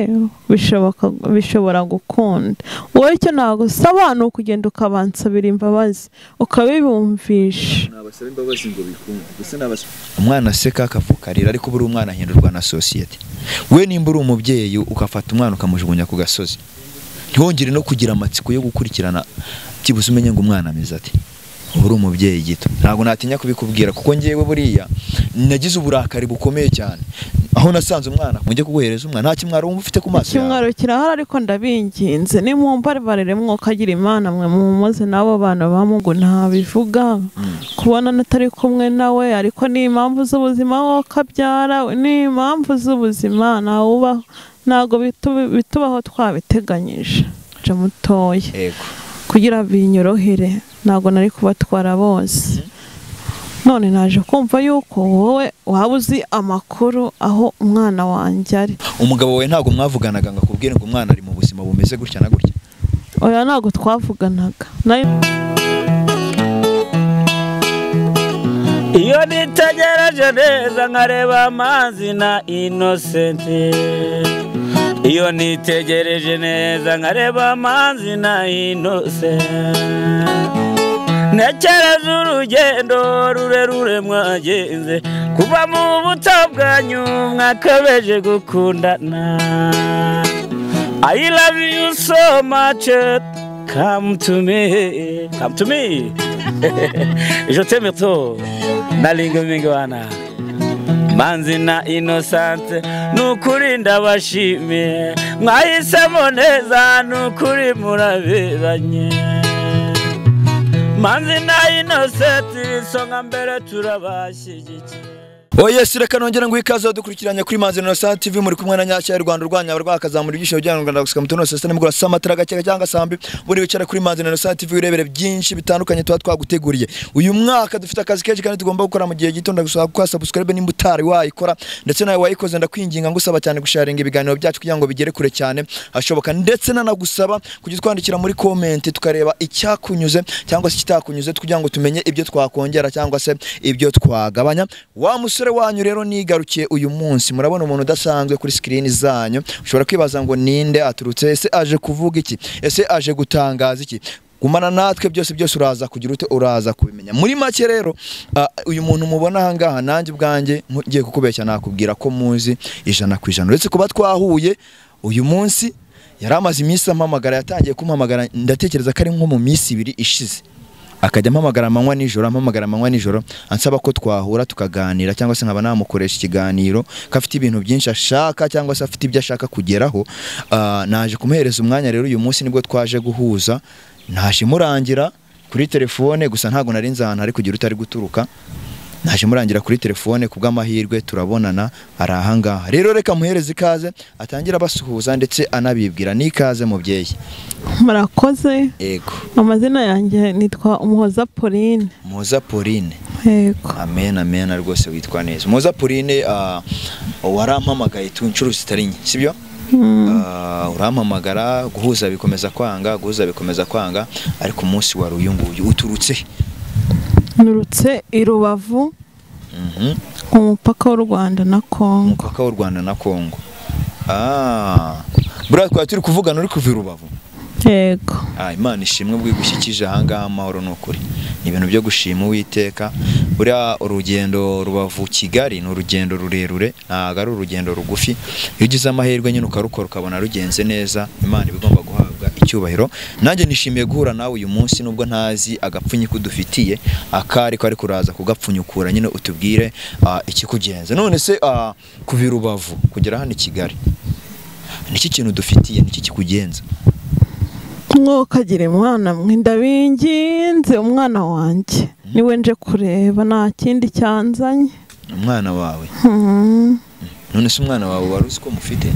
se bishobora gukunda. Wowe icyo nagusaba ni ukugenda ukabansabira imbabazi ukabibumvisha. Nabasaba imbabazi ngo bikunde. Gusa umwana aseka akavukarira ariko buri umwana ahindurwa na society. We nimba uri umubyeyi ukafata umwana ukamujugunya ku gasozi, ntihongere no kugira amatsiko yo gukurikirana kibuze umenye ngo umwana ameze ati. Uri umubyeyi gito ntago natinya kubikubwira kuko ngewe buriya nagize uburakari bukomeye cyane aho nasanze umwana mujye kuguhereza umwana nta kimwaro wumva ufite ku maso kimwaro kirahari ariko ndabinginze ni mumbarbarire mwokagira Imana mwe mumuze nabo bana bamugo ntabivuga kubona natari kumwe nawe ariko ni impamvu z'ubuzima wo kabyara ni impamvu z'ubuzima nawe nago bitubaho twabiteganyije je mutoye yego kugira binyorohere nago nari kubatwara bose. None naje kumva yuko wowe wabuzi amakuru aho umwana wanjye ari. Umugabo we ntago mwavuganaga ngo akubwire ngo umwana ari mu buzima bumeze gutya na gutya? Oya ntago twavuganaga. Iyo nitegereje neza nkareba Manzi na Innocente, iyo nitegereje neza nkareba Manzi na Innocente, nekereza urugendo rurerure mwagenze kuva mu buto bwanyu mwakabeje gukundana. I love you so much, come to me, come to me. Je t'aime trop, nalinga mingwana. Manzi na Innocente nukuri ndabashimiye, mwahisemo neza nukuri muraberanye. Manzi na Innocente songa mbere turabashyigikiye. Yes, reka nongera ngo ikaze dukurikiranye kuri Manzi na Innocente TV muri kumwe na Nyacya Rwanda urwanya rwakazamura ibyisho by'u Rwanda gusika mutono sese nimugura samatara gake cyangwa sambi buri wicara kuri Manzi na Innocente TV urebere byinshi bitandukanye tuba twaguteguriye. Uyu mwaka dufite akazi kenshi kandi tugomba gukora mu gihe gito ndagusaba kwa subscribe nimba utari wayikora ndetse nawe wayikoze ndakwinginga ngusaba cyane gusharinga ibiganiro byacu kugira ngo bigere kure cyane hashoboka ndetse nanagusaba kujya twandikira muri comment tukareba icyakunyuze cyangwa se kitakunyuze kugira ngo tumenye ibyo twakongera cyangwa se ibyo twagabanya. Wa musore wanyu rero nigarukiye uyu munsi murabona umuntu udasanzwe kuri screen zanyu ushobora kwibaza ngo ninde aturutse ese aje kuvuga iki ese aje gutangaza iki gumana natwe byose uraza kugira ute uraza kubimenya muri make rero uyu muntu mubona hangaha nanjye ubwanjye ngiye kukubeshya nakubwira ko muzi 100% uretse kuba twahuye uyu munsi yaramaze iminsi ampamagara yatangiye kumpamagara ndatekereza ko ari nko mu minsi 2 ishize akajya mpamagara amanywa nijoro ansaba ko twahura tukaganira cyangwa se nkaba namukoresha ikiganiro kafite ibintu byinshi ashaka cyangwa se afite ibyo ashaka kugeraho. Naje kumuhereza umwanya rero uyu munsi nibwo twaje guhuza naje murangira kuri telefone gusa ntago nari nzana ari kugira utari guturuka naje murangira kuri telefone kubw'amahirwe turabonana arahanga rero reka muhereze ikaze atangira basuhuza ndetse anabibwira nikaze mubyeyi. Murakoze. Yego. Amazina yanjye nitwa Umuhoza Pauline. Umuhoza Pauline. Yego. Amen rwose witwa neza. Umuhoza Pauline warampamagaye tunchuru zitarinye sibyo? Urampamagara guhuza bikomeza kwanga ariko umunsi wari uyu nguyu uturutse nurutse i Rubavu umupaka w'u Rwanda na Kongo. Bura twari turi kuvugana uri kuva i Rubavu. Yego. Imana ishimwe bwigushyikije ahangaha amahoro n'ukuri ni ibintu byo gushima Uwiteka. Buriya urugendo Rubavu Kigali ni urugendo rurerure ntago ari urugendo rugufi iyo ugize amahirwe nyine ukarukora ukabona rugenze neza Imana ibigomba guhabwa icyubahiro. Nanjye nishimiye guhura nawe uyu munsi nubwo ntazi agapfunyi kudufitiye akari ko ari kuraza kugapfunyukura nyine utubwire ikikugenza. None se kuva i Rubavu kugera hano i Kigali niki kintu dufitiye niki kikugenza? Mwokagira Imana mwe ndabinginze umwana wanjye niwe nje kureba nta kindi cyanzanye. Umwana wawe? None se umwana wawe waruzi ko mufite?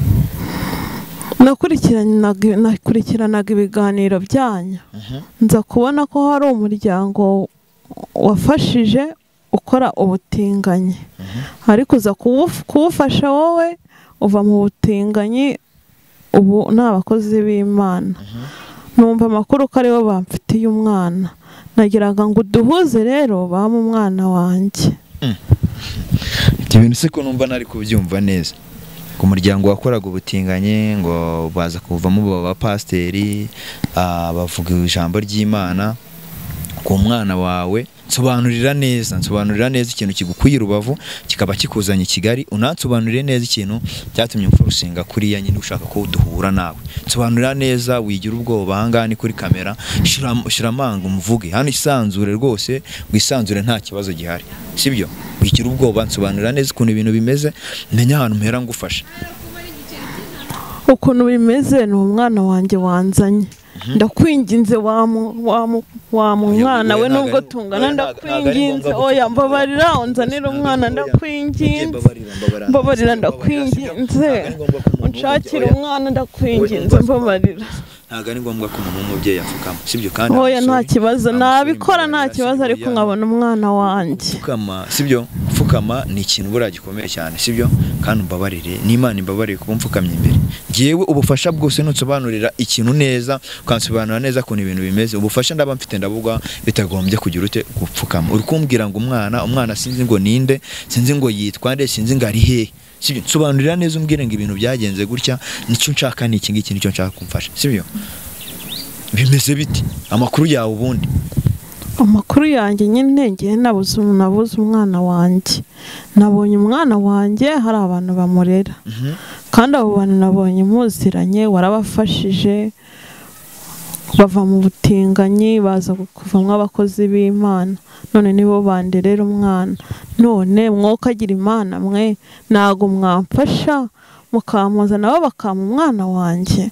Nakurikiranaga ibiganiro byanyu nza kubona ko hari umuryango wafashije ukora ubutinganyi ariko uza kuwufasha wowe uva mu butinganyi ubu n'abakozi b'Imana. Numva amakuru ko aribo bamfitiye umwana nagiraga ngo duhuze rero bama umwana wanjye. Ibintu se ko numva nari kubyumva neza ku muryango wakoraga ubutinganye ngo baza kuvamo baba pasteri bavuga ijambo ry'Imana ku mwana wawe. Nsobanurira neza ikintu kigukuye Rubavu kikaba kikuzanye Kigali, unansobanurire neza ikintu cyatumye mfurusinga kuri ya nyine ushaka ko duhura nawe. Nsobanurira neza, wigira ubwoba hangani kuri kamera, shiramanga umuvuge hano isanzure rwose, wisanzure nta kibazo gihari, sibyo? Wigira ubwoba, nsobanurira neza ukuntu ibintu bimeze, menya ahantu mpera ngufasha. Ukuntu bimeze ni umwana wanjye wanzanye, ndakwinginze wa mwana we nubwo tungana, ndakwinginze oya mbabarira unzanira umwana, ndakwinginze mbabarira, ndakwinginze unshakira umwana, ndakwinginze mbabarira. Ntago ari ngombwa ko umuntu w'umubyeyi afukama, sibyo? Kandi oya nta kibazo, nabikora nta kibazo, ariko nkabona umwana wanjye. Fukama, sibyo? Fukama ni ikintu bura gikomeye cyane, sibyo? Kandi umbabarire, n'Imana imbabarire kuba mfukamye imbere. Jewe ubufasha bwose nutsobanurira ikintu neza, ukansobanurira neza ko ibintu bimeze, ubufasha ndaba mfite ndavuga bitagombye kugira ute gupfukama. Uri kumbwira ngo umwana sinzi ngo ninde, sinzi ngo yitwa nde, sinzi ngo ari he, sibyo? Nsobanurira neza umbwire ngo ibintu byagenze gutya, nicyo nshaka, ni iki ngiki nicyo nshaka kumfasha, sibyo? Bimeze biti amakuru yawe ubundi? Amakuru yanjye nyine ngiye nabuze umwana wanjye, nabonye umwana wanjye hari abantu bamurera, kandi abo bantu nabonye muziranye, warabafashije bava mu butinganyi baza kuvamwa abakozi b'Imana, none nibo banderera umwana. None mwokagira Imana mwe, nago mwamfasha mukamuza nabo bakama umwana wanjye.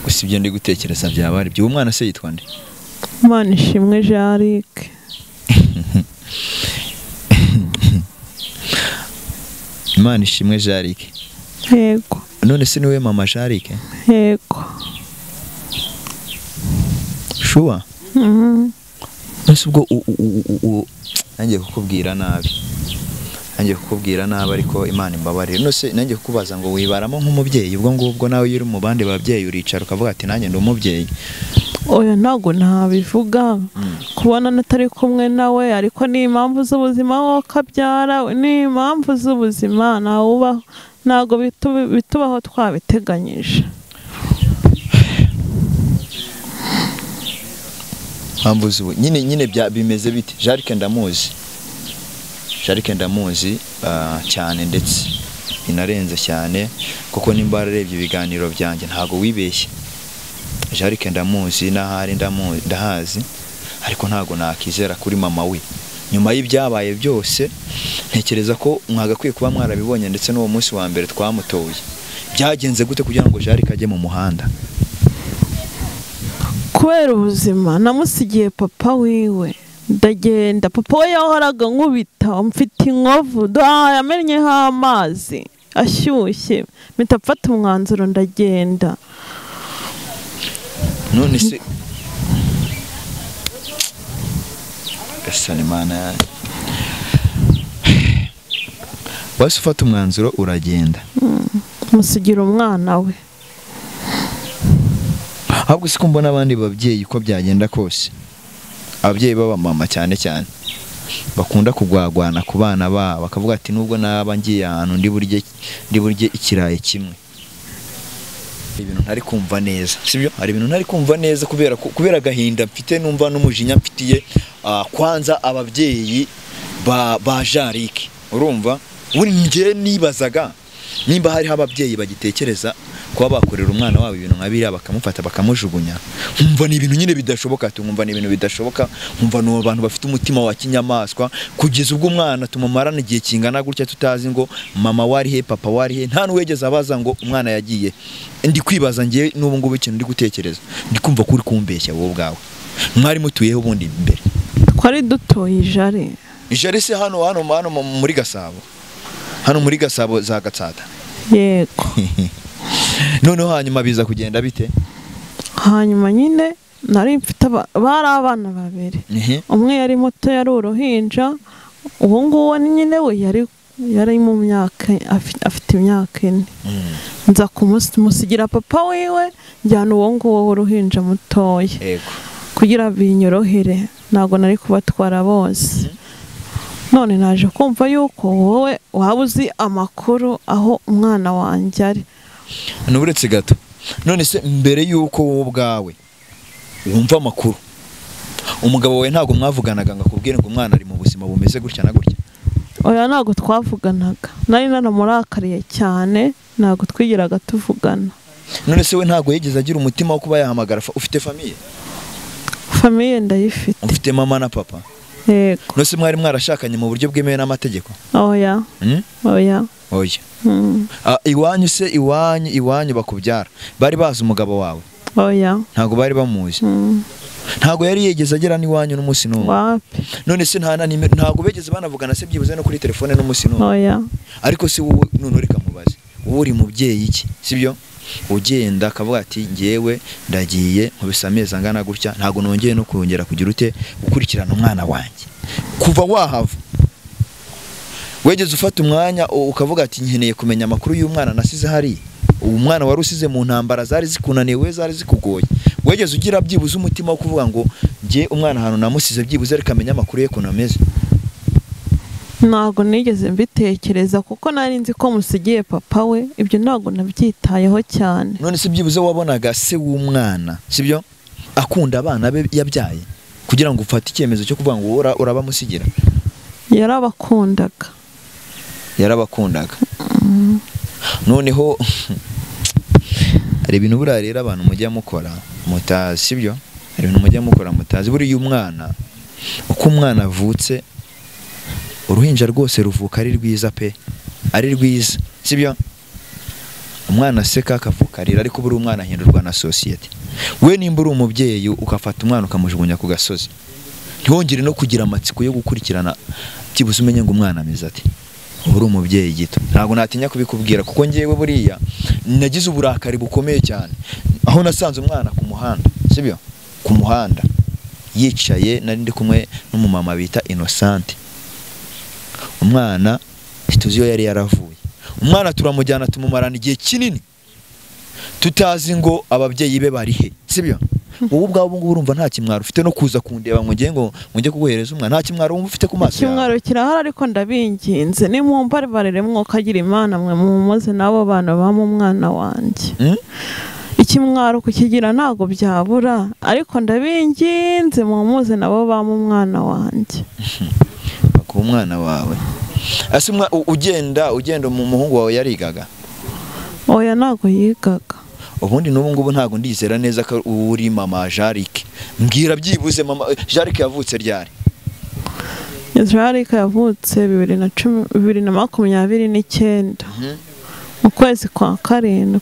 Usibye ndi gutekereza byabari byo. Umwana se yitwa nde? Imana ishimwe Jarike. Imana ishimwe Jarike. Yego. None se niwe mama Jarike? Yego. Shuwa? Nese ubwo nanjye kukubwira nabi. Ariko Imana imbabarire. Nose nanjye kukubaza ngo wibaramo nk'umubyeyi, ubwo ngubwo nawe yiri mu bandi babyeyi uricara ukavuga ati nanjye ndi umubyeyi. Oya ntago ntabivuga, kubona natari kumwe nawe, ariko ni impamvu z'ubuzima wo kabyara, ni impamvu z'ubuzima nawe ntago bitubaho twabiteganyije. Nyine bimeze biti? Jarike ndamuzi cyane, ndetse binarenze cyane, kuko nimba arebye ibiganiro byanjye ntago wibeshye. Jarike ndamuzi, n'ahari ndahazi, ariko ntago nakizera kuri mama we. Nyuma y'ibyabaye byose ntekereza ko mwagakwiye kuba mwarabibonye, ndetse n'uwo munsi wa mbere twamutoye. Byagenze gute kugira ngo Jarike ajye mu muhanda? Kubera ubuzima namusigiye papa wiwe, ndagenda. Papa we yahoraga nkubita, mfite inkovu, yamenyeho amazi ashyushye, mpita mfata umwanzuro ndagenda. None se gasane Mana, wase ufata umwanzuro uragenda, musigira umwana we. ahubwo siko mbona abandi babyeyi ko byagenda kose, ababyeyi baba mama cyane bakunda kugwagwana ku bana babo, bakavuga ati nubwo naba ngiye ahantu ndi burye ikirayi kimwe. Ibintu ntari kumva neza, sibyo? Hari ibintu ntari kumva neza kubera agahinda mfite, numva n'umujinya mfitiye kwanza ababyeyi ba Jarike. Urumva buri ngiye nibazaga nimba hari ababyeyi bagitekereza kuba bakorera umwana wabo ibintu nkabiriya bakamufata bakamujugunya. Nkumva ni ibintu nyine bidashoboka, nkumva ni ibintu bidashoboka, nkumva no abantu bafite umutima wa kinyamaswa, kugeza ubwo umwana tumumarana igihe kingana gutya tutazi ngo mama wari he, papa wari he, nta nuwegeza abaza ngo umwana yagiye. Ndi kwibaza ngiye n'ubu ngubu ikintu ndi gutekereza, ndi kumva kuri kumbeshya wowe bwawe. Mwari mutuyeho ubundi imbere? Twari dutoye Jare se hano muri Gasabo, hano muri Gasabo za Gatsata. Yego. Noneho hanyuma biza kugenda bite? Hanyuma nyine nari mfite bari abana babiri, umwe yari muto, yari uruhinja, uwo nguwo nyine we yari mu myaka, afite imyaka 4. Nza kumusigira papa wiwe, njyana uwo nguwo w'uruhinja mutoya, yego, kugira binyorohere, ntago nari kubatwara bose. none naje kumva yuko wowe waba uzi amakuru aho umwana wanjye ari. Nuburetse gato, none se mbere yuko wowe ubwawe wumva amakuru, umugabo wawe ntago mwavuganaga ngo akubwire ngo umwana ari mu buzima bumeze gutya na gutya? Oya, ntago twavuganaga, nari nanamurakariye cyane, ntago twigiraga tuvugana. None se we ntago yigeze agira umutima wo kuba yahamagara? Ufite famiye? Famiye ndayifite. Ufite mama na papa? Yego. None se mwari mwarashakanye mu buryo bwemewe n'amategeko? Oya. Oya. Oya. Iwanyu se iwanyu bakubyara bari bazi umugabo wawe? Oya. Ntago bari bamuzi? Ntago yari yegeze agera n'iwanyu n'umunsi n'umwe? Wapi. None se ntago begeze banavugana se byibuze no kuri telefone n'umunsi n'umwe? Oya. Ariko se wowe none reka mubaze, wowe uri mubyeyi iki, sibyo? Ugenda akavuga ati ngewe ndagiye nkubisa amezi angana gutya, ntago nongeye no kongera kugira ute gukurikirana umwana wanjye. Kuva wahava wegeze ufata umwanya ukavuga ati nkeneye kumenya amakuru y'umwana nasize hari, uwo mwana wari usize mu ntambara zari zikunaniwe, zari zikugoye, wegeze ugira byibuze umutima wo kuvuga ngo ngiye umwana hano namusize byibuze reka amenya amakuru ye ko nameze? Ntago nigeze mbitekereza kuko nari nzi ko musigiye papa we, ibyo ntago nabyitayeho cyane. None se byibuze wabonaga se w'umwana, sibyo, akunda abana be yabyaye kugira ngo ufate icyemezo cyo kuvuga ngo uraba musigira? Yarabakundaga. Noneho hari ibintu buriya rero abantu mujya mukora mutazi, sibyo? Hari ibintu mujya mukora mutazi. Buriya umwana uko umwana avutse, uruhinja rwose ruvuka ari rwiza pe, ari rwiza, sibyo? Umwana aseka akavuka arira, ariko buri umwana ahindurwa na society. We nimba uri umubyeyi ukafata umwana ukamujugunya ku gasozi, ntiwongere no kugira amatsiko yo gukurikirana byibuze umenye ngo umwana ameze ati. Uri umubyeyi gito, ntago natinya kubikubwira kuko ngewe buriya nagize uburakari bukomeye cyane aho nasanze umwana ku muhanda, sibyo? Ku muhanda yicaye, nari ndi kumwe n'umumama bita Innocente. Umwana tuziyo yari yaravuye, umwana turamujyana tumumarana igihe kinini tutazi ngo ababyeyi be bari he, sibyo? Wowe ubwawe ngo urumva nta kimwaro ufite no kuza kundeba ngo ngiye ngo njye kuguhereza umwana, nta kimwaro wumva ufite ku maso yawe? Kimwaro kirahari, ariko ndabinginze nimumpa barere mwokagira Imana mwe mumuze nabo bana bama umwana wanjye. Ikimwaro kukigira ntago byabura, ariko ndabinginze mumuze nabo bama umwana wanjye. Ku umwana wawe ase ugenda umuhungu wawe yarigaga? Oya, ntago yigaga. Ubundi n'ubu ngubu ntago ndizera neza ko uri mama Jarike. Mbwira byibuze mama Jarike yavutse ryari? Jarike yavutse 2029 mu kwezi kwa karindwi.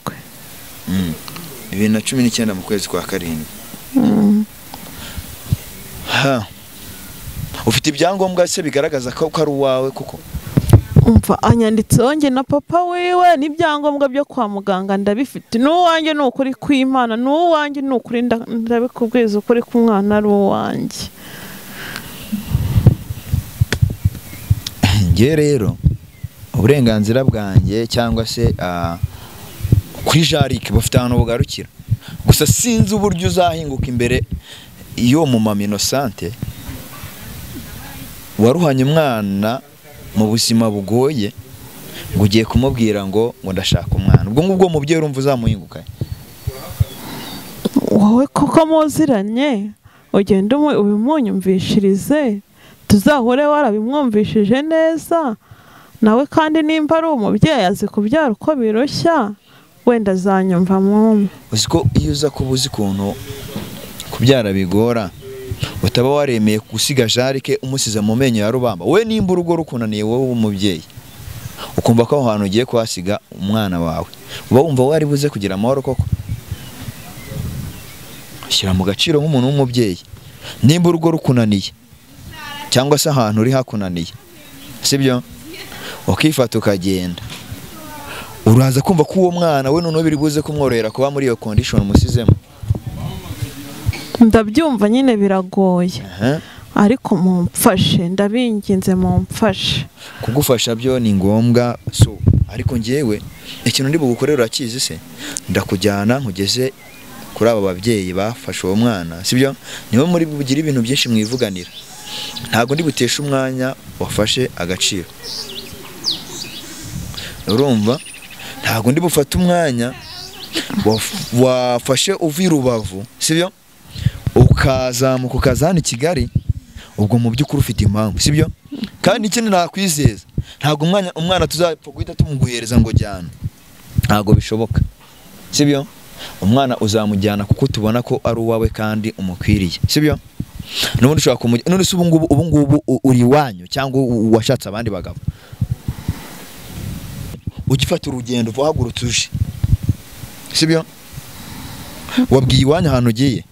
2019 mu kwezi kwa karindwi. Ufite ibyangombwa se bigaragaza ko ari uwawe kuko? Umva anyanditseho njye na papa wiwe n'ibyangombwa byo kwa muganga ndabifite. N'uwanjye ni ukuri kw'Imana, n'uwanjye ni ukuri ndabikubwiza ukuri k'umwana ari uwanjye. Nge rero uburenganzira bwanjye cyangwa se kuri Jarike bafite ahantu bugarukira, gusa sinzi uburyo uzahinguka imbere iyo mu mama Innocente waruhanye umwana mu buzima bugoye ngo ugiye kumubwira ngo ndashaka umwana. Ubwo ngubwo mubyeyi urumva uzamuhinguka? Wowe koko muziranye ugenda ubimunyumvishirize, tuzahure warabimwumvishije neza nawe, kandi nimba ari umubyeyi azi kubyara uko birushya wenda azanyumva mume. Uziko iyo uza kuba uzi ukuntu kubyara bigora, utaba waremeye gusiga Jarike umusize mu menyo ya rubamba. We nimba urugo rukunaniye wowe umubyeyi ukumva ko aho hantu ugiye kuhasiga umwana wawe, uba wumva wari buze kugira amahoro koko? Shyira mu gaciro nk'umuntu w'umubyeyi. Nimba urugo rukunaniye cyangwa se ahantu uri hakunaniye, sibyo, ukifata ukagenda, uraza kumva ko uwo mwana we noneho biri buze kumworohera kuba muri iyo condition musizemo. Ndabyumva nyine biragoye, ariko mumfashe, ndabinginze mumfashe. Kugufasha byo ni ngombwa, so ariko ngewe ikintu ndi bugukorera urakizi se? Ndakujyana nkugeze kuri aba babyeyi bafashe uwo mwana, sibyo? Niwe muri bugira ibintu byinshi mwivuganira. ntago ndi butesha umwanya wafashe agaciro. Urumva ntago ndi bufata umwanya wafashe uvi Rubavu sibyo ukazamuka ukazana i Kigali, ubwo mu by'ukuri ufite impamvu sibyo. Kandi ikindi nakwizeza ntago umwana tuzapfa guhita tumuguhereza ngo jyana, ntago bishoboka sibyo. Umwana uzamujyana kuko tubona ko ari uwawe kandi umukwiriye sibyo. N'ubundi ushaka kumujyana, none se ubu ngubu uri wanyu cyangwa washatse abandi bagabo? Ugifata urugendo uhagurutse uje sibyo, wabwiye iwanyu ahantu ugiye?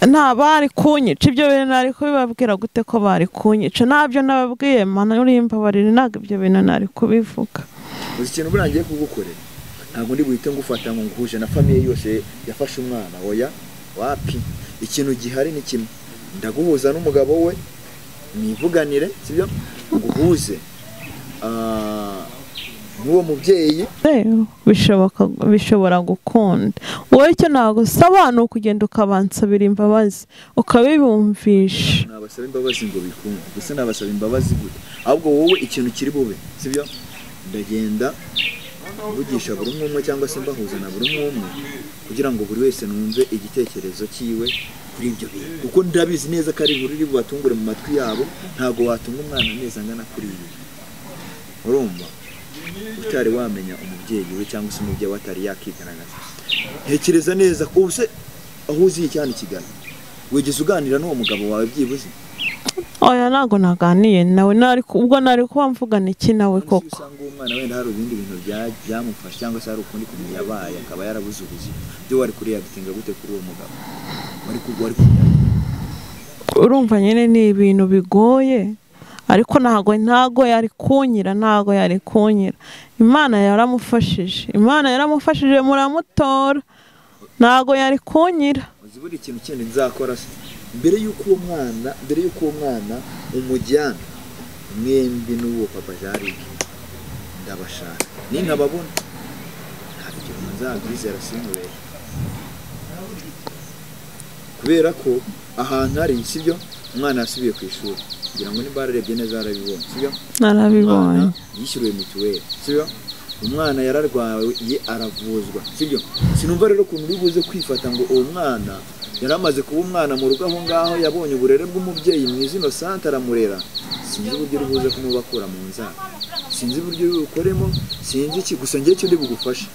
Nta bari kunyica, ibyo bintu nari kubibabwira gute ko bari kunyica? Ntabyo nababwiye mana, urimba barire, ntabwo ibyo bintu nari kubivuga. Uzi ikintu burangiye kugukorera, ntabwo ndi buhite ngufata ngo nguhuje na famille yose yafashe umwana. Oya wapi, ikintu gihari ni kimwe, ndaguhuza n'umugabo we nivuganire sibyo, nguhuze n'uwo mubyeyi. Bishobora gukunda. Wowe icyo nagusaba ni ukugenda ukabansabira imbabazi ukabibumvisha. Nabasaba imbabazi ngo bikunde, gusa nabasaba imbabazi gute? Ahubwo wowe ikintu kiri bube sibyo, ndagenda mvugisha buri umwe cyangwa se mbahuza na buri umwe kugira ngo buri wese numve igitekerezo cyiwe kuri ibyo bintu, kuko ndabizi neza ko ari inkuru iri bubatungure mu matwi yabo. Ntago watunga umwana neza angana kuri ibi. Urumva utari wamenya umubyeyi we cyangwa se umubyeyi watari yakigaragaza. Ntekereza neza ko ubuse aho uziye cyane Kigali wigeze uganira n'uwo mugabo wawe byibuze? Oya ntago naganiye nawe, ubwo nari kuba mvugana iki nawe koko? Usanga umwana wenda hari ibindi bintu byamufasha cyangwa se hari ukundi kumenya yabaye akaba yarabuze ubuzima, byo wari kuri yagitinga gute kuri uwo mugabo? Urumva nyine ni ibintu bigoye, ariko ntago yari kunyira, ntago yari kunyira. Imana yaramufashije muramutora, ntago yari kunyira. Uzi buri ikintu kindi nzakora se mbere yuko uwo mwana umujyana mwembi n'uwo papa Jari ndabashaka, ninkababona ntabyo nzabizera sinubeye, kubera ko ahantu ari sibyo. Umwana yasubiye ku ishuri kugira ngo nimba ararebye neza arabibonye sibyo, narabibonye. Yishyuriwe mituweli sibyo, umwana yararwaye aravuzwa sibyo. Sinumva rero ukuntu uri buze kwifata ngo uwo mwana yaramaze kuba umwana mu rugo aho ngaho, yabonye uburere bw'umubyeyi mwiza Innocente aramurera. Sinzi uburyo uri buze kumubakura mu nzara, sinzi uburyo uri bukoremo, sinzi iki. Gusa ngiye cyo ndi bugufasha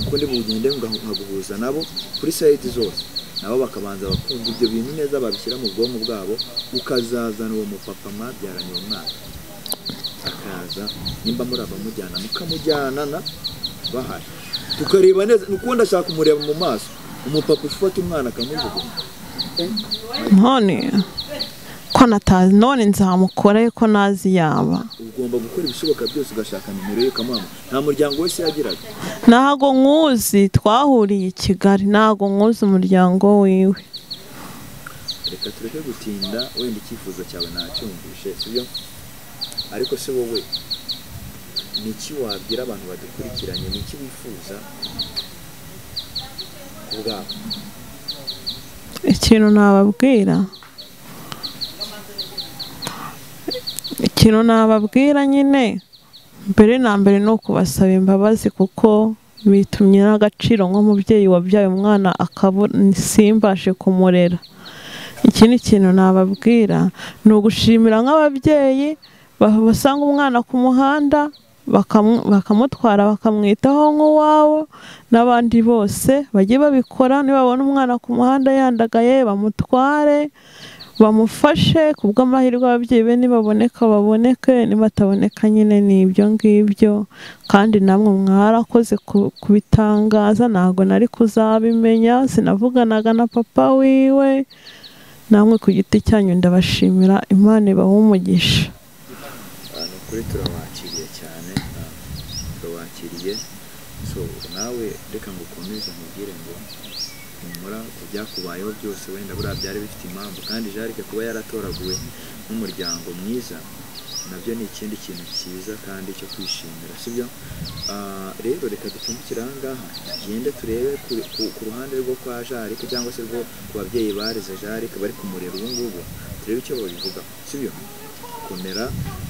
kuko ndi bugende nkaguhuza nabo kuri site zose, nabo bakabanza bakumva ibyo bintu neza, babishyira mu bwonko bwabo. Ukazazana uwo mupapa mwabyaranye uwo mwana akaza, nimba muraba mujyana mukamujyanana bahari, tukareba neza. Nuko ndashaka kumureba mu maso umupapa ufata umwana akamujugunya. None ko natazi, none nzamukore ko nazi yaba. Ugomba gukora ibishoboka byose ugashaka nimero ye kamama. Nta muryango wese yagiraga? Ntago nkuzi, twahuriye i Kigali, ntago nkuzi umuryango wiwe. Reka tureke gutinda, wenda icyifuzo cyawe nacyumvishe sibyo, ariko se wowe niki wabwira abantu badukurikiranye, niki wifuza kubwabo? Ikintu nababwira nyine mbere na mbere no kubasaba imbabazi, kuko bitumye n'agaciro nk'umubyeyi wabyaye umwana simbashe kumurera. Ikindi kintu nababwira ni ugushimira nk'ababyeyi basanga umwana ku muhanda bakamutwara bakamwitaho nk'uwabo, n'abandi bose bagiye babikora. Nibabona umwana ku muhanda yandagaye bamutware, bamufashe. Kubw'amahirwe ababyeyi be nibaboneka baboneke, nibataboneka nyine ni ibyo ngibyo. Kandi namwe mwarakoze kubitangaza, ntago nari kuzabimenya, sinavuganaga na papa wiwe. Namwe ku giti cyanyu ndabashimira, Imana ibahe umugisha. Kuri turabakiriye cyane, turabakiriye. So nawe reka ngo ukomeze mubwire ngo humura kubyakubayeho byose, wenda buriya byari bifite impamvu, kandi Jari kuba yaratoraguwe n'umuryango mwiza nabyo ni ikindi kintu cyiza kandi cyo kwishimira sibyo. Rero reka ducumbikire aha ngaha, tugende turebe ku ruhande rwo kwa Jari cyangwa se rwo ku babyeyi bareze Jari bari kumurera ubu ngubu. turebe icyo babivuga sibyo komera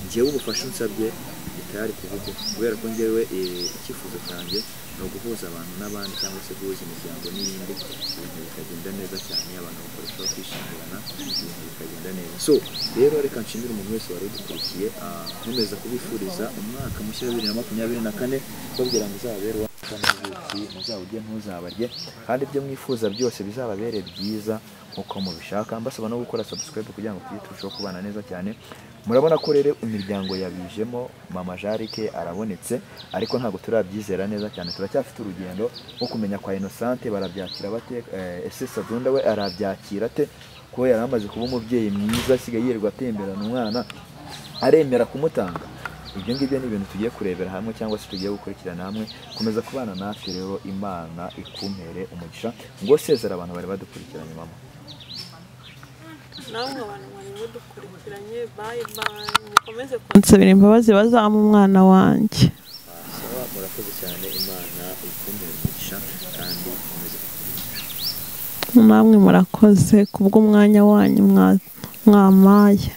njyewe ubufasha unsabye bitari kuvuga kubera ko njyewe icyifuzo cyanjye no guhuza abantu n'abandi cyangwa se guhuza imiryango n'iyindi ibintu bikagenda neza cyane abantu bakarushaho kwishimirana ibintu bikagenda neza so rero reka nshimire umuntu wese wari udukurikiye nkomeza kubifuriza umwaka mushya wa 2024 babwira ngo uzabere muzawujye ntuzabarye kandi ibyo mwifuza byose bizababere byiza uko mubishaka mbasaba no gukora subscribe kugira ngo turusheho kubana neza cyane murabona ko rero imiryango yabijemo mama Jarike arabonetse ariko ntago turabyizera neza cyane turacyafite urugendo nko kumenya kwa Innocente barabyakira bate ese Sadunda we arabyakira te ko yaramaze kuba umubyeyi mwiza asigaye yirirwa atemberana umwana aremera kumutanga ibyo ngibyo ni ibintu tugiye kurebera hamwe cyangwa se tugiye gukurikirana hamwe komeza kubana natwe rero Imana ikumpere umugisha ngo sezera abantu bari badukurikiranye mama namwe abantu bari badukurikiranye bye mukomeze kunsabira imbabazi bazamu umwana wanjye sawa murakoze cyane Imana ikumpere umugisha kandi komeze namwe murakoze kubw'umwanya wanyu mwamaye